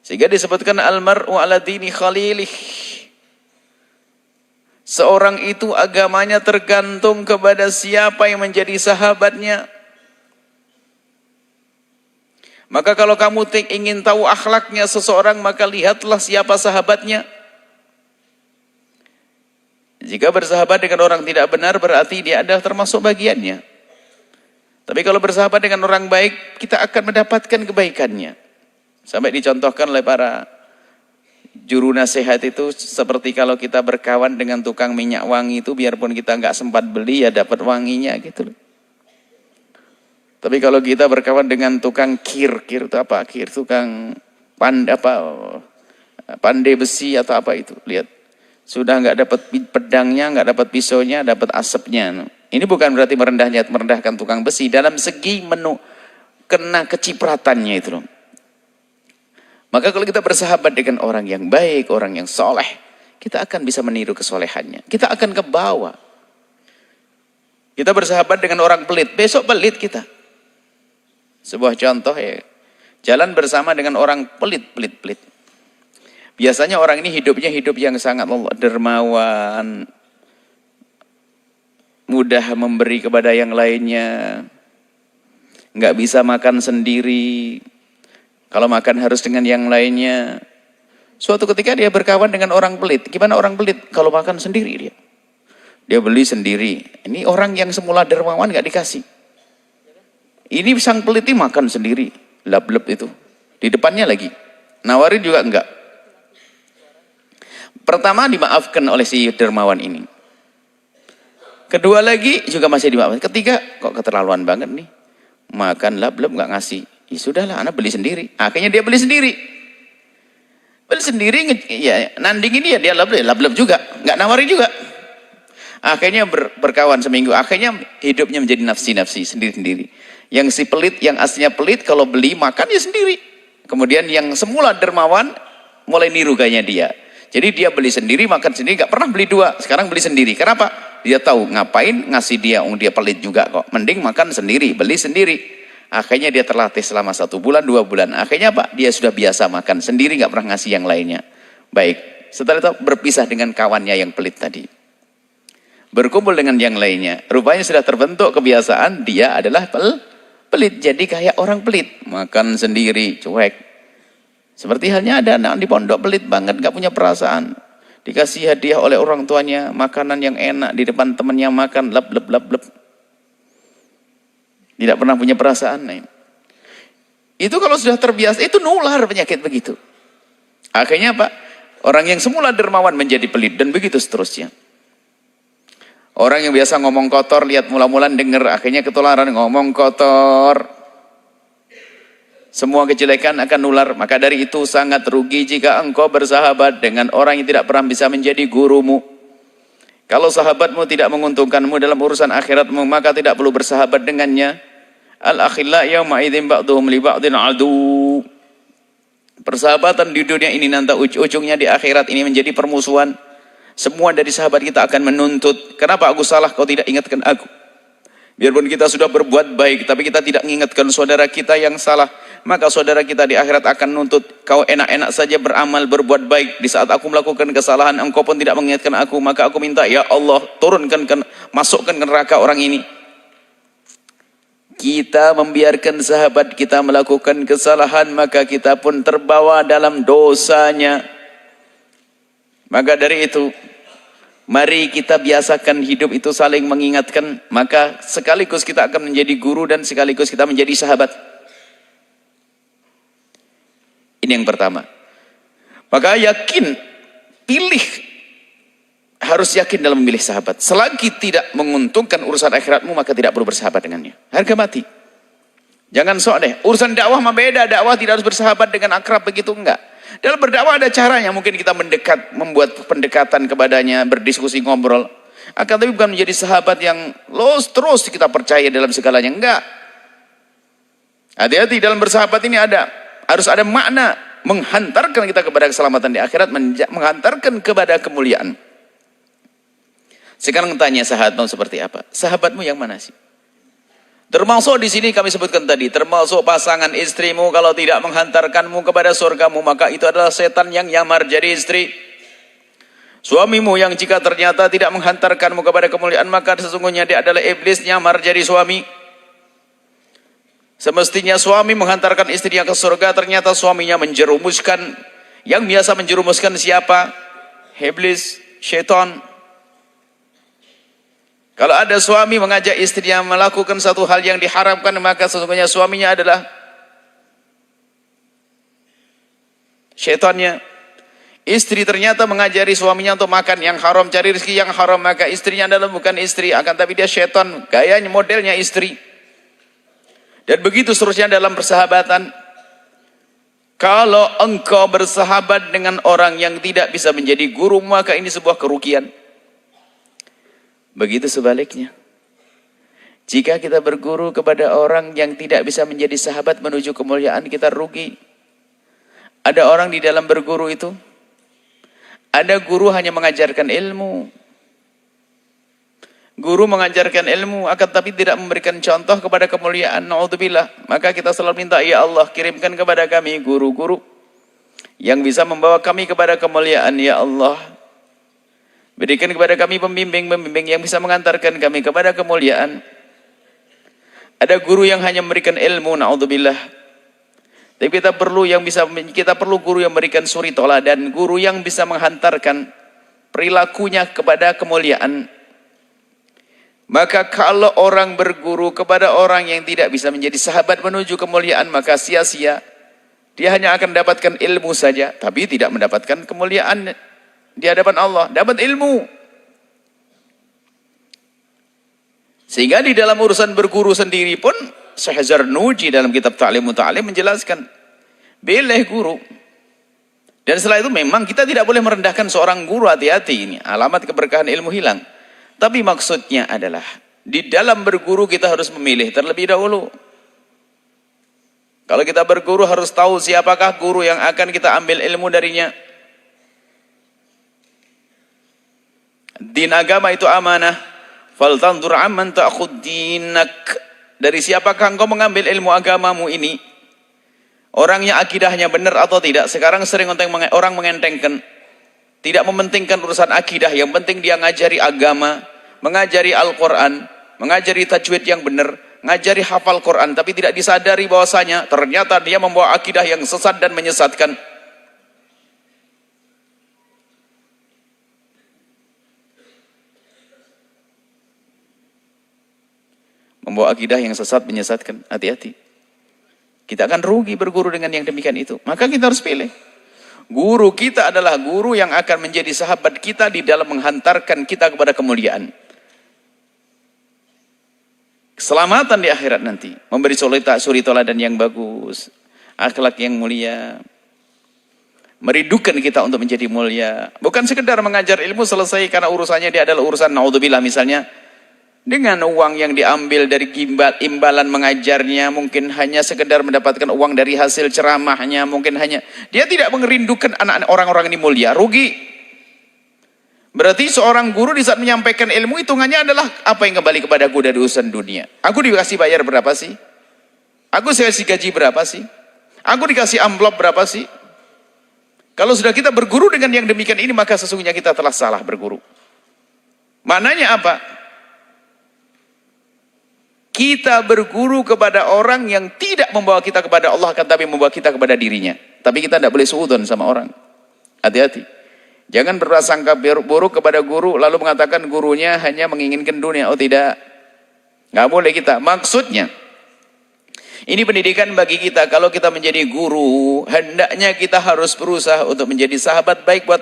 Sehingga disebutkan almar'u ala dini khalilih. Seorang itu agamanya tergantung kepada siapa yang menjadi sahabatnya. Maka kalau kamu ingin tahu akhlaknya seseorang, maka lihatlah siapa sahabatnya. Jika bersahabat dengan orang tidak benar, berarti dia adalah termasuk bagiannya. Tapi kalau bersahabat dengan orang baik, kita akan mendapatkan kebaikannya. Sampai dicontohkan oleh para juru nasihat itu, seperti kalau kita berkawan dengan tukang minyak wangi itu, biarpun kita nggak sempat beli, ya dapat wanginya gitu loh. Tapi kalau kita berkawan dengan tukang kir itu apa? Kir, tukang pandai besi atau apa itu, lihat. Sudah nggak dapat pedangnya, nggak dapat pisaunya, dapat asapnya. Ini bukan berarti merendahkan tukang besi. Dalam segi kena kecipratannya itu loh. Maka kalau kita bersahabat dengan orang yang baik, orang yang soleh, kita akan bisa meniru kesolehannya. Kita akan ke bawah. Kita bersahabat dengan orang pelit, besok pelit kita. Sebuah contoh ya, jalan bersama dengan orang pelit. Biasanya orang ini hidupnya hidup yang sangat dermawan, mudah memberi kepada yang lainnya, nggak bisa makan sendiri. Kalau makan harus dengan yang lainnya. Suatu ketika dia berkawan dengan orang pelit. Gimana orang pelit? Kalau makan sendiri dia beli sendiri. Ini orang yang semula dermawan nggak dikasih. Ini sang pelit ini makan sendiri, lap-lap itu. Di depannya lagi, nawarin juga enggak. Pertama dimaafkan oleh si dermawan ini. Kedua lagi juga masih dimaafkan. Ketiga, kok keterlaluan banget nih. Makan lap-lap nggak ngasih. Ya sudahlah, anak beli sendiri. Akhirnya dia beli sendiri. Beli sendiri, ya nandingin dia lap-lap juga. Nggak nawarin juga. Akhirnya berkawan seminggu. Akhirnya hidupnya menjadi nafsi-nafsi, sendiri-sendiri. Yang si pelit, yang aslinya pelit, kalau beli makan ya sendiri. Kemudian yang semula dermawan, mulai niru gayanya dia. Jadi dia beli sendiri, makan sendiri, nggak pernah beli dua. Sekarang beli sendiri. Kenapa? Dia tahu ngapain ngasih dia, dia pelit juga kok. Mending makan sendiri, beli sendiri. Akhirnya dia terlatih selama 1 bulan, 2 bulan. Akhirnya apa? Dia sudah biasa makan sendiri, nggak pernah ngasih yang lainnya. Baik. Setelah itu berpisah dengan kawannya yang pelit tadi. Berkumpul dengan yang lainnya. Rupanya sudah terbentuk kebiasaan, dia adalah pelit. Jadi kayak orang pelit. Makan sendiri, cuek. Seperti halnya ada anak di pondok pelit banget, gak punya perasaan. Dikasih hadiah oleh orang tuanya, makanan yang enak, di depan temannya makan, lap. Tidak pernah punya perasaan. Itu kalau sudah terbiasa, itu nular penyakit begitu. Akhirnya apa? Orang yang semula dermawan menjadi pelit, dan begitu seterusnya. Orang yang biasa ngomong kotor, lihat mula-mula denger, akhirnya ketularan ngomong kotor. Semua kejelekan akan nular. Maka dari itu sangat rugi jika engkau bersahabat dengan orang yang tidak pernah bisa menjadi gurumu. Kalau sahabatmu tidak menguntungkanmu dalam urusan akhiratmu, maka tidak perlu bersahabat dengannya. Al-akhilla yawma idzin ba'duhum li ba'din adu. Persahabatan di dunia ini nanti ujung-ujungnya di akhirat ini menjadi permusuhan. Semua dari sahabat kita akan menuntut, kenapa aku salah, kau tidak ingatkan aku? Biarpun kita sudah berbuat baik, tapi kita tidak mengingatkan saudara kita yang salah, maka saudara kita di akhirat akan nuntut, kau enak-enak saja beramal, berbuat baik, di saat aku melakukan kesalahan, engkau pun tidak mengingatkan aku, maka aku minta, ya Allah, masukkan ke neraka orang ini. Kita membiarkan sahabat kita melakukan kesalahan, maka kita pun terbawa dalam dosanya. Maka dari itu, mari kita biasakan hidup itu saling mengingatkan, maka sekaligus kita akan menjadi guru dan sekaligus kita menjadi sahabat. Ini yang pertama. Maka yakin, harus yakin dalam memilih sahabat. Selagi tidak menguntungkan urusan akhiratmu, maka tidak perlu bersahabat dengannya. Harga mati. Jangan sok deh, urusan dakwah mah beda, dakwah tidak harus bersahabat dengan akrab begitu, enggak. Dalam berdakwah ada caranya, mungkin kita membuat pendekatan kepadanya, berdiskusi, ngobrol. Akan tapi bukan menjadi sahabat yang terus kita percaya dalam segalanya, enggak. Hati-hati dalam bersahabat ini harus ada makna, menghantarkan kita kepada keselamatan di akhirat, menghantarkan kepada kemuliaan. Sekarang tanya sahabatmu seperti apa? Sahabatmu yang mana sih? Termasuk di sini kami sebutkan tadi, termasuk pasangan istrimu kalau tidak menghantarkanmu kepada surgamu, maka itu adalah setan yang nyamar jadi istri. Suamimu yang jika ternyata tidak menghantarkanmu kepada kemuliaan, maka sesungguhnya dia adalah iblis nyamar jadi suami. Semestinya suami menghantarkan istrinya ke surga, ternyata suaminya menjerumuskan. Yang biasa menjerumuskan siapa? Iblis, syaitan. Kalau ada suami mengajak istrinya melakukan satu hal yang diharamkan, maka sesungguhnya suaminya adalah syaitannya. Istri ternyata mengajari suaminya untuk makan yang haram, cari rezeki yang haram, maka istrinya adalah bukan istri, akan tapi dia syaitan, gayanya modelnya istri. Dan begitu seterusnya dalam persahabatan. Kalau engkau bersahabat dengan orang yang tidak bisa menjadi guru, maka ini sebuah kerugian. Begitu sebaliknya. Jika kita berguru kepada orang yang tidak bisa menjadi sahabat menuju kemuliaan, kita rugi. Ada orang di dalam berguru itu, ada guru hanya mengajarkan ilmu. Guru mengajarkan ilmu, akan tapi tidak memberikan contoh kepada kemuliaan. Na'udzubillah. Maka kita selalu minta, ya Allah, kirimkan kepada kami guru-guru yang bisa membawa kami kepada kemuliaan, ya Allah. Berikan kepada kami pembimbing-pembimbing yang bisa mengantarkan kami kepada kemuliaan. Ada guru yang hanya memberikan ilmu, na'udzubillah. Tapi kita perlu guru yang memberikan suri toladan, guru yang bisa menghantarkan perilakunya kepada kemuliaan. Maka kalau orang berguru kepada orang yang tidak bisa menjadi sahabat menuju kemuliaan, maka sia-sia. Dia hanya akan mendapatkan ilmu saja, tapi tidak mendapatkan kemuliaan di hadapan Allah, dapat ilmu. Sehingga di dalam urusan berguru sendiri pun Syekh Zarnuji dalam kitab Ta'lim Muta'alim menjelaskan, pilih guru. Dan setelah itu memang kita tidak boleh merendahkan seorang guru, hati-hati, ini alamat keberkahan ilmu hilang. Tapi maksudnya adalah di dalam berguru kita harus memilih terlebih dahulu. Kalau kita berguru harus tahu siapakah guru yang akan kita ambil ilmu darinya. Din agama itu amanah. Faltanzur amman ta'khud dinak. Dari siapakah engkau mengambil ilmu agamamu ini? Orangnya akidahnya benar atau tidak? Sekarang sering orang mengentengkan, tidak mementingkan urusan akidah. Yang penting dia ngajari agama, mengajari Al-Quran, mengajari tajwid yang benar, ngajari hafal Quran, tapi tidak disadari bahwasanya ternyata dia membawa akidah yang sesat dan menyesatkan. Membawa akidah yang sesat, menyesatkan. Hati-hati. Kita akan rugi berguru dengan yang demikian itu. Maka kita harus pilih. Guru kita adalah guru yang akan menjadi sahabat kita di dalam menghantarkan kita kepada kemuliaan. Keselamatan di akhirat nanti. Memberi suri toladan yang bagus. Akhlak yang mulia. Merindukan kita untuk menjadi mulia. Bukan sekedar mengajar ilmu selesai karena urusannya dia adalah urusan naudzubillah misalnya. Dengan uang yang diambil dari imbalan mengajarnya, mungkin hanya sekedar mendapatkan uang dari hasil ceramahnya, mungkin hanya dia tidak merindukan anak-anak orang-orang ini mulia, rugi. Berarti seorang guru di saat menyampaikan ilmu hitungannya adalah apa yang kembali kepadaku dari urusan dunia. Aku dikasih bayar berapa sih? Aku dikasih gaji berapa sih? Aku dikasih amplop berapa sih? Kalau sudah kita berguru dengan yang demikian ini, maka sesungguhnya kita telah salah berguru. Maknanya apa? Kita berguru kepada orang yang tidak membawa kita kepada Allah, akan tapi membawa kita kepada dirinya. Tapi kita tidak boleh suudzon sama orang. Hati-hati. Jangan berprasangka buruk kepada guru, lalu mengatakan gurunya hanya menginginkan dunia. Oh tidak. Nggak boleh kita. Maksudnya, ini pendidikan bagi kita. Kalau kita menjadi guru, hendaknya kita harus berusaha untuk menjadi sahabat baik buat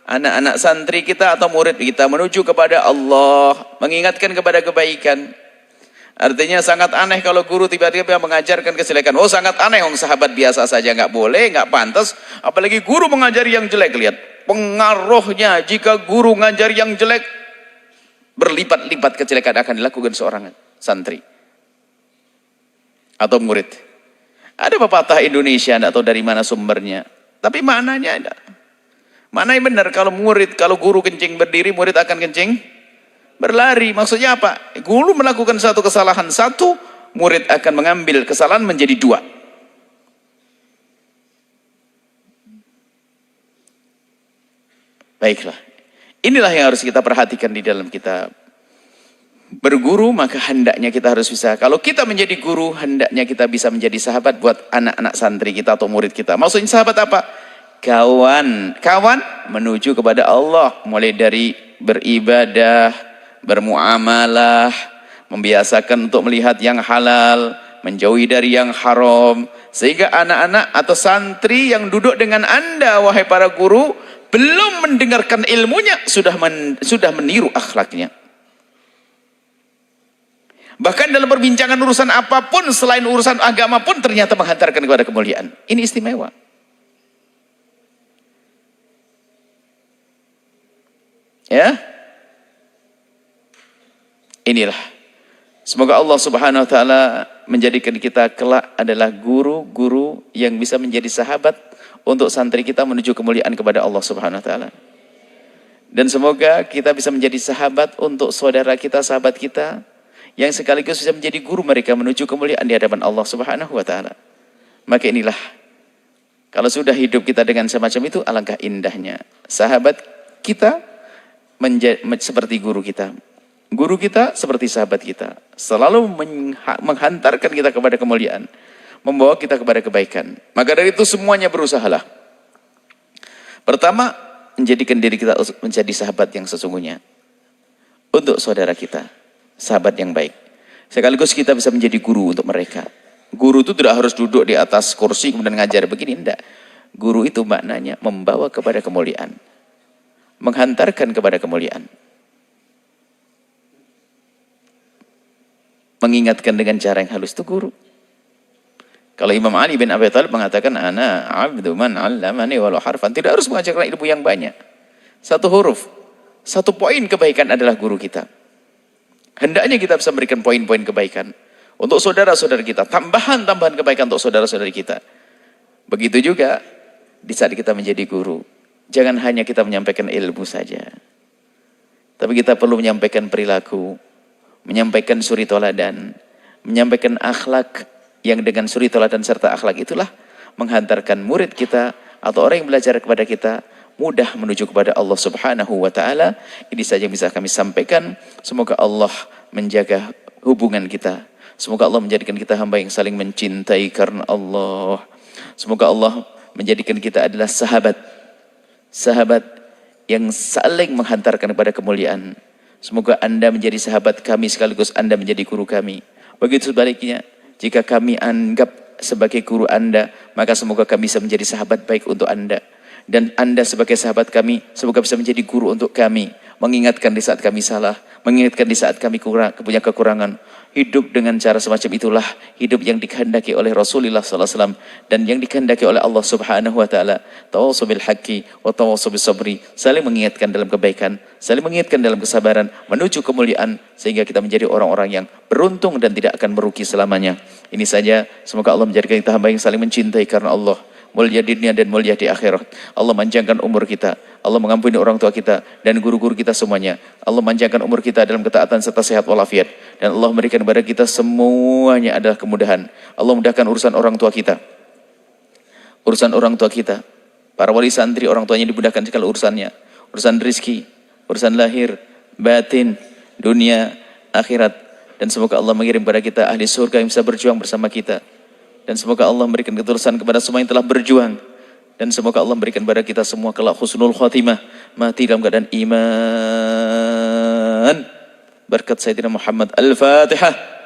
anak-anak santri kita atau murid kita menuju kepada Allah, mengingatkan kepada kebaikan. Artinya sangat aneh kalau guru tiba-tiba mengajarkan kejelekan. Oh sangat aneh, sahabat biasa saja nggak boleh, nggak pantas. Apalagi guru mengajari yang jelek. Lihat pengaruhnya jika guru ngajari yang jelek, berlipat-lipat kejelekan akan dilakukan seorang santri atau murid. Ada pepatah Indonesia, tidak tahu dari mana sumbernya, tapi maknanya ada. Maknanya benar, kalau guru kencing berdiri, murid akan kencing berlari. Maksudnya apa? Guru melakukan satu kesalahan satu, murid akan mengambil kesalahan menjadi dua. Baiklah. Inilah yang harus kita perhatikan di dalam kita berguru, maka hendaknya kita harus bisa. Kalau kita menjadi guru, hendaknya kita bisa menjadi sahabat buat anak-anak santri kita atau murid kita. Maksudnya sahabat apa? Kawan. Kawan menuju kepada Allah. Mulai dari beribadah, bermuamalah, membiasakan untuk melihat yang halal, menjauhi dari yang haram. Sehingga anak-anak atau santri yang duduk dengan Anda, wahai para guru, belum mendengarkan ilmunya, sudah meniru akhlaknya. Bahkan dalam perbincangan urusan apapun selain urusan agama pun ternyata menghantarkan kepada kemuliaan. Ini istimewa. Ya. Inilah. Semoga Allah Subhanahu wa taala menjadikan kita kelak adalah guru-guru yang bisa menjadi sahabat untuk santri kita menuju kemuliaan kepada Allah Subhanahu wa taala. Dan semoga kita bisa menjadi sahabat untuk saudara kita, sahabat kita, yang sekaligus bisa menjadi guru mereka menuju kemuliaan di hadapan Allah Subhanahu wa taala. Maka inilah, kalau sudah hidup kita dengan semacam itu, alangkah indahnya. Sahabat kita seperti guru kita. Guru kita seperti sahabat kita. Selalu menghantarkan kita kepada kemuliaan, membawa kita kepada kebaikan. Maka dari itu semuanya berusahalah. Pertama, menjadikan diri kita menjadi sahabat yang sesungguhnya untuk saudara kita, sahabat yang baik. Sekaligus kita bisa menjadi guru untuk mereka. Guru itu tidak harus duduk di atas kursi kemudian ngajar begini, enggak. Guru itu maknanya membawa kepada kemuliaan, menghantarkan kepada kemuliaan, mengingatkan dengan cara yang halus, itu guru. Kalau Imam Ali bin Abi Thalib mengatakan, ana abdu man 'allamani walau harfan, tidak harus mengajarkan ilmu yang banyak. Satu huruf, satu poin kebaikan adalah guru kita. Hendaknya kita bisa memberikan poin-poin kebaikan untuk saudara-saudara kita, tambahan-tambahan kebaikan untuk saudara-saudari kita. Begitu juga di saat kita menjadi guru, jangan hanya kita menyampaikan ilmu saja, tapi kita perlu menyampaikan perilaku, menyampaikan suri toladan, menyampaikan akhlak, yang dengan suri teladan serta akhlak itulah menghantarkan murid kita atau orang yang belajar kepada kita mudah menuju kepada Allah Subhanahu wa taala. Ini saja yang bisa kami sampaikan. Semoga Allah menjaga hubungan kita. Semoga Allah menjadikan kita hamba yang saling mencintai karena Allah. Semoga Allah menjadikan kita adalah sahabat yang saling menghantarkan kepada kemuliaan. Semoga Anda menjadi sahabat kami sekaligus Anda menjadi guru kami. Begitu sebaliknya, jika kami anggap sebagai guru Anda, maka semoga kami bisa menjadi sahabat baik untuk Anda. Dan Anda sebagai sahabat kami, semoga bisa menjadi guru untuk kami. Mengingatkan di saat kami salah, mengingatkan di saat kami punya kekurangan. Hidup dengan cara semacam itulah hidup yang dikehendaki oleh Rasulullah SAW dan yang dikehendaki oleh Allah Subhanahu wa taala. Tawassaw bil haqqi wa tawassaw bis sabri. Saling mengingatkan dalam kebaikan, saling mengingatkan dalam kesabaran menuju kemuliaan sehingga kita menjadi orang-orang yang beruntung dan tidak akan merugi selamanya. Ini saja, semoga Allah menjadikan kita hamba yang saling mencintai karena Allah. Mulia di dunia dan mulia di akhirat. Allah manjangkan umur kita. Allah mengampuni orang tua kita dan guru-guru kita semuanya. Allah manjangkan umur kita dalam ketaatan serta sehat walafiat. Dan Allah memberikan kepada kita semuanya adalah kemudahan. Allah mudahkan urusan orang tua kita. Urusan orang tua kita. Para wali santri, orang tuanya dimudahkan segala urusannya. Urusan rizki, urusan lahir, batin, dunia, akhirat. Dan semoga Allah mengirim kepada kita ahli surga yang bisa berjuang bersama kita. Dan semoga Allah memberikan ketulusan kepada semua yang telah berjuang. Dan semoga Allah memberikan kepada kita semua kelak husnul khatimah, mati dalam keadaan iman. Berkat Sayyidina Muhammad. Al-Fatihah.